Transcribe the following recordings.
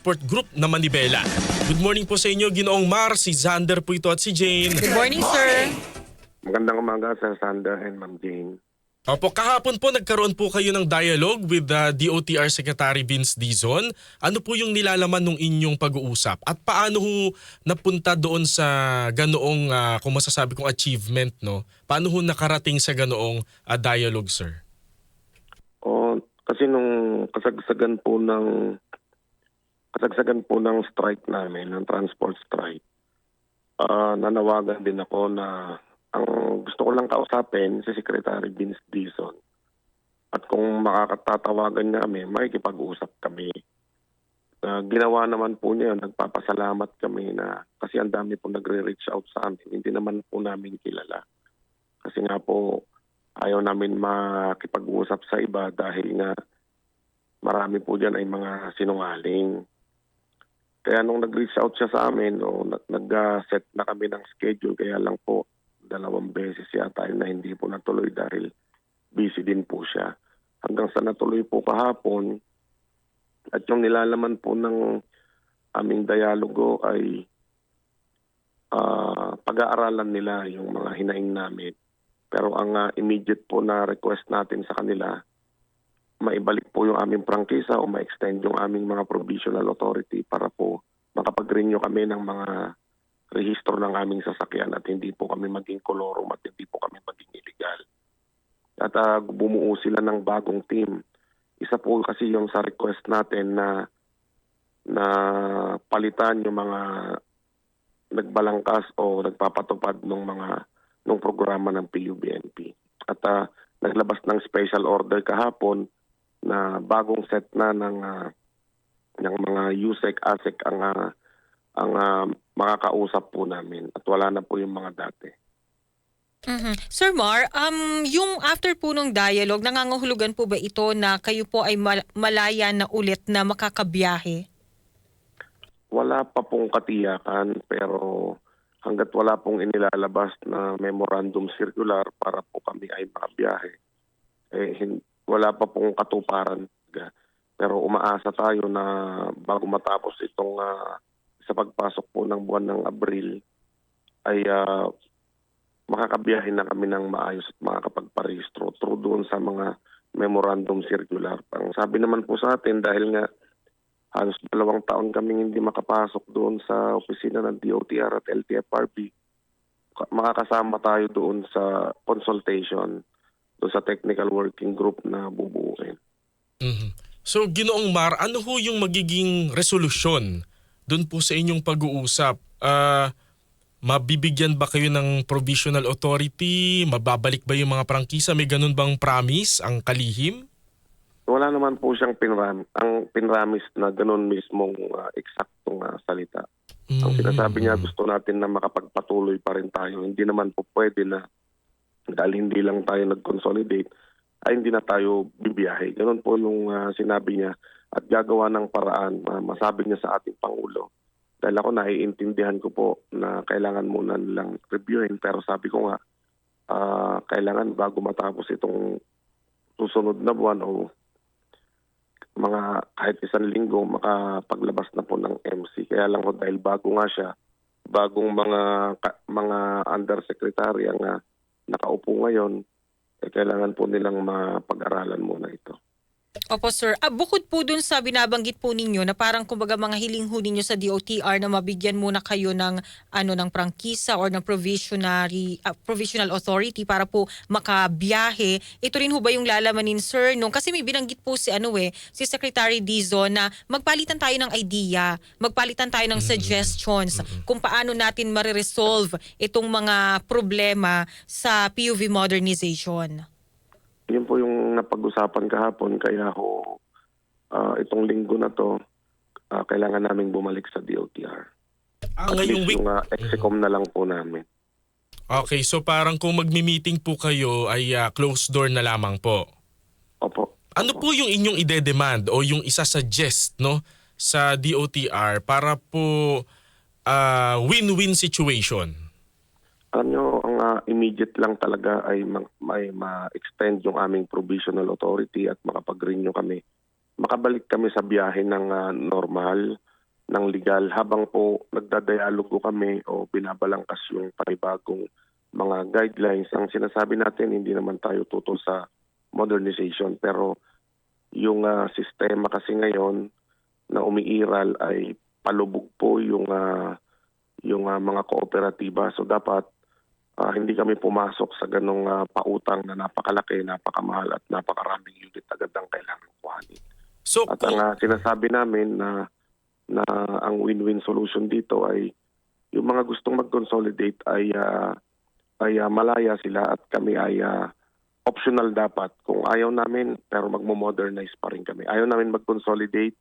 Support Group na Manibela. Good morning po sa inyo, Ginoong Mar, si Xander po ito at si Jane. Good morning, sir. Magandang umaga, Sir Sander and Ma'am Jane. Opo, kahapon po nagkaroon po kayo ng dialogue with the DOTR Secretary Vince Dizon. Ano po yung nilalaman ng inyong pag-uusap? At paano ho napunta doon sa ganoong, kung masasabi kong achievement, no? Paano ho nakarating sa ganoong dialogue, sir? Kasi nung kasagsagan po ng strike namin, ng transport strike, nanawagan din ako na ang gusto ko lang kausapin si Secretary Vince Dizon. At kung makakatatawagan namin, makikipag-usap kami. Ginawa naman po niya, nagpapasalamat kami na kasi ang dami po nagre-reach out sa amin. Hindi naman po namin kilala. Kasi nga po, ayaw namin makipag-usap sa iba dahil nga marami po dyan ay mga sinungaling. Kaya nung nag-reach out siya sa amin, nag-set na kami ng schedule, kaya lang po 2 beses yata na hindi po natuloy dahil busy din po siya. Hanggang sa natuloy po kahapon, at yung nilalaman po ng aming dialogo ay pag-aaralan nila yung mga hinaing namin. Pero ang immediate po na request natin sa kanila, maibalik po yung aming prangkisa o ma-extend yung aming mga provisional authority para po makapag-renew kami ng mga rehistro ng aming sasakyan at hindi po kami maging kolorum at hindi po kami maging illegal. At bumuo sila ng bagong team. Isa po kasi yung sa request natin na palitan yung mga nagbalangkas o nagpapatupad ng programa ng PUBNP. At naglabas ng special order kahapon na bagong set na ng mga USEC, ASEC ang mga kausap po namin at wala na po yung mga dati. Sir Mar, yung after po nung dialogue, nangangahulugan po ba ito na kayo po ay malaya na ulit na makakabiyahe? Wala pa pong katiyakan pero hanggat wala pong inilalabas na memorandum circular para po kami ay makabiyahe, wala pa pong katuparan. Pero umaasa tayo na bago matapos itong sa pagpasok po ng buwan ng Abril ay makakabiyahe na kami ng maayos at makakapagparehistro through doon sa mga memorandum circular. Ang sabi naman po sa atin dahil nga halos 2 taon kaming hindi makapasok doon sa opisina ng DOTR at LTFRB, makakasama tayo doon sa consultation, doon sa technical working group na bubuuin. So, Ginoong Mar, ano ho yung magiging resolusyon doon po sa inyong pag-uusap? Mabibigyan ba kayo ng provisional authority? Mababalik ba yung mga prangkisa? May ganun bang promise ang kalihim? Wala naman po siyang pinramis na ganun mismong eksaktong salita. Ang sinasabi niya, gusto natin na makapagpatuloy pa rin tayo. Hindi naman po pwede na dahil hindi lang tayo nag-consolidate, ay hindi na tayo bibiyahe. Ganun po nung sinabi niya at gagawa ng paraan, masabi niya sa ating Pangulo. Dahil ako naiintindihan ko po na kailangan muna nilang reviewin. Pero sabi ko nga, kailangan bago matapos itong susunod na buwan o mga kahit 1 linggo makapaglabas na po ng MC. Kaya lang ko dahil bago nga siya, bagong mga undersecretary ang nakaupo ngayon, kailangan po nilang mapag-aralan muna ito. Opo, sir. Bukod po dun sa binabanggit po ninyo na parang kumbaga mga hiling ho ninyo sa DOTR na mabigyan muna kayo ng prangkisa or ng provisional authority para po makabiyahe. Ito rin ho ba yung lalamanin, sir? Kasi may binanggit po si Secretary Dizon na magpalitan tayo ng idea, magpalitan tayo ng suggestions kung paano natin mariresolve itong mga problema sa PUV modernization. Yun po yung napag-usapan kahapon, kaya itong linggo na to, kailangan namin bumalik sa DOTR. Ngayong week? Yung EXECOM na lang po namin. Okay, so parang kung magmi-meeting po kayo ay closed door na lamang po. Opo. Ano po yung inyong ide-demand o yung isa-suggest sa DOTR para po win-win situation? Alam nyo, ang immediate lang talaga ay ma-extend yung aming provisional authority at makapag-renew kami. Makabalik kami sa biyahe ng normal ng legal habang po nagdadialogo kami o binabalangkas yung panibagong mga guidelines. Ang sinasabi natin, hindi naman tayo tutol sa modernization, pero yung sistema kasi ngayon na umiiral ay palubog po yung mga kooperatiba. So dapat hindi kami pumasok sa ganong pautang na napakalaki, napakamahal at napakaraming unit agad ang kailangan kuhanin. So, At ang sinasabi namin na ang win-win solution dito ay yung mga gustong mag-consolidate ay malaya sila at kami ay optional dapat. Kung ayaw namin, pero magmo-modernize pa rin kami. Ayaw namin mag-consolidate,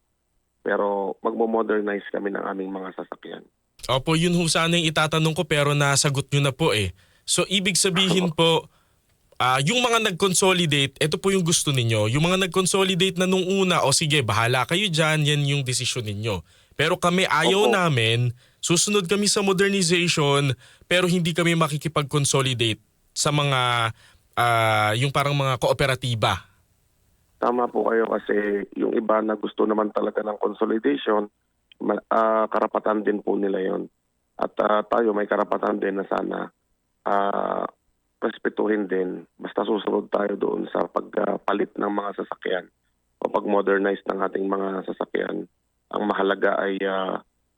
pero magmo-modernize kami ng aming mga sasakyan. opo, yun ho sana yung itatanong ko pero nasagot nyo na po eh. So ibig sabihin po, yung mga nag-consolidate, ito po yung gusto ninyo. Yung mga nag-consolidate na nung una, o sige, bahala kayo dyan, yan yung desisyon ninyo. Pero kami ayaw Opo. namin, susunod kami sa modernization, pero hindi kami makikipag-consolidate sa mga, yung parang mga kooperatiba. Tama po kayo kasi yung iba na gusto naman talaga ng consolidation, karapatan din po nila yon. At tayo may karapatan din na sana respetuhin din. Basta susunod tayo doon sa pagpalit ng mga sasakyan o pag-modernize ng ating mga sasakyan. Ang mahalaga ay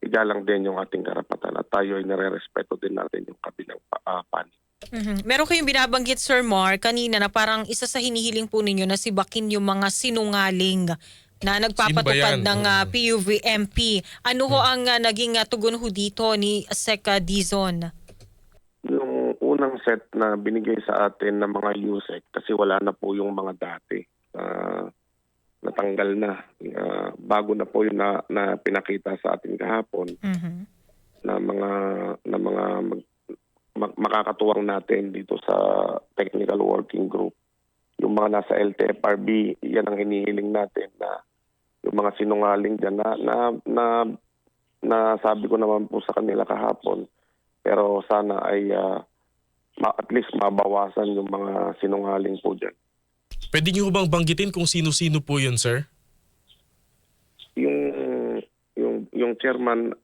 igalang din yung ating karapatan at tayo ay nare-respeto din natin yung kabilang panig. Meron kayong binabanggit, Sir Mar, kanina na parang isa sa hinihiling po ninyo na sibakin yung mga sinungaling na nagpapatupad Sino ba yan? ng PUVMP. Ano ho ang naging tugon ho dito ni Sec Dizon? Yung unang set na binigay sa atin ng mga USEC kasi wala na po yung mga dati. Natanggal na. Bago na po yung na pinakita sa atin kahapon na mga makakatuwang natin dito sa technical working group. Yung mga nasa LTFRB, yan ang hinihiling natin na yung mga sinungaling dyan na sabi ko naman po sa kanila kahapon. Pero sana ay at least mabawasan yung mga sinungaling po dyan. Pwede niyo bang banggitin kung sino-sino po yun, sir? Yung chairman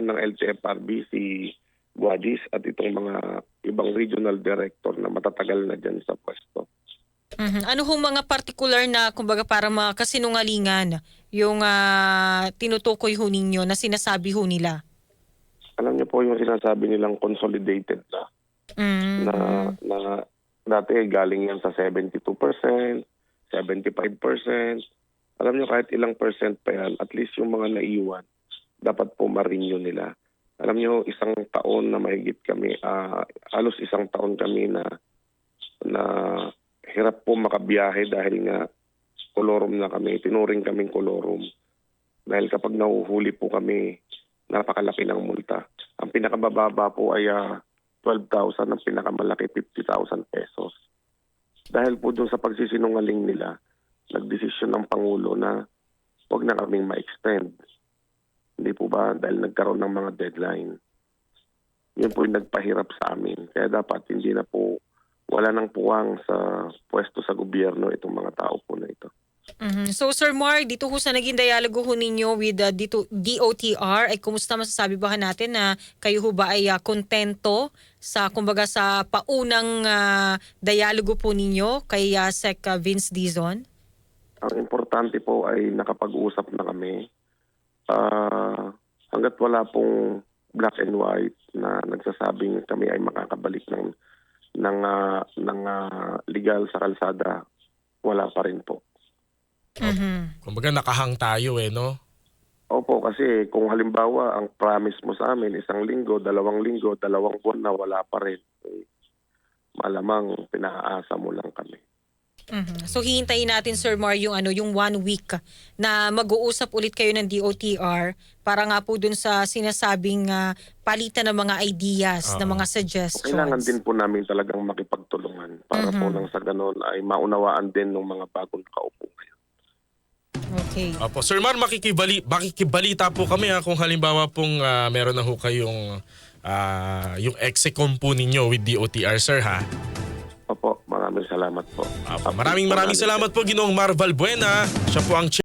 ng LTFRB si Guadis at itong mga ibang regional director na matatagal na dyan sa pwesto. Ano hong mga particular na kumbaga para mga kasinungalingan yung tinutukoy ho ninyo na sinasabi ho nila? Alam niyo po yung sinasabi nilang consolidated na dati galing yan sa 72%, 75%. Alam niyo kahit ilang percent pa yan, at least yung mga naiwan, dapat po ma-renew nila. Alam niyo, isang taon na mahigit kami, halos isang taon kami na hirap po makabiyahe dahil nga kolorum na kami, tinuring kaming kolorum. Dahil kapag nahuhuli po kami, napakalaki ng multa. Ang pinakabababa po ay 12,000, ang pinakamalaki 50,000 pesos. Dahil po dun sa pagsisinungaling nila, nagdesisyon ng Pangulo na huwag na kaming ma-extend. Hindi po ba? Dahil nagkaroon ng mga deadline. Yun po yung nagpahirap sa amin. Kaya dapat hindi na po, wala nang puwang sa pwesto sa gobyerno itong mga tao po na ito. So Sir Mar, dito ho sa naging dialogo ho ninyo with DOTR, ay kumusta masasabi ba natin na kayo ho ba ay kontento sa kumbaga sa paunang dialogo po ninyo kay Sec Vince Dizon? Ang importante po ay nakapag-usap na kami. Hanggat wala pong black and white na nagsasabing kami ay makakabalik ng legal sa kalsada, wala pa rin po. Kumbaga nakahang tayo no? Opo, kasi kung halimbawa ang promise mo sa amin, 1 linggo, 2 linggo, 2 buwan na wala pa rin, malamang pinaasa mo lang kami. So hihintayin natin, Sir Mar, yung 1 week na mag-uusap ulit kayo ng DOTR para nga po dun sa sinasabing palitan ng mga ideas, ng mga suggestions. Kailangan din po namin talagang makipagtulungan para po nang sa ganon ay maunawaan din ng mga bagong nakaupo ngayon. Okay. Opo, Sir Mar, makikibalita po kami kung halimbawa pong meron na ho kayong yung execom po ninyo with DOTR, sir, ha? Opo, maraming salamat po. Maraming salamat po, Ginoong Mar Valbuena. Siya po ang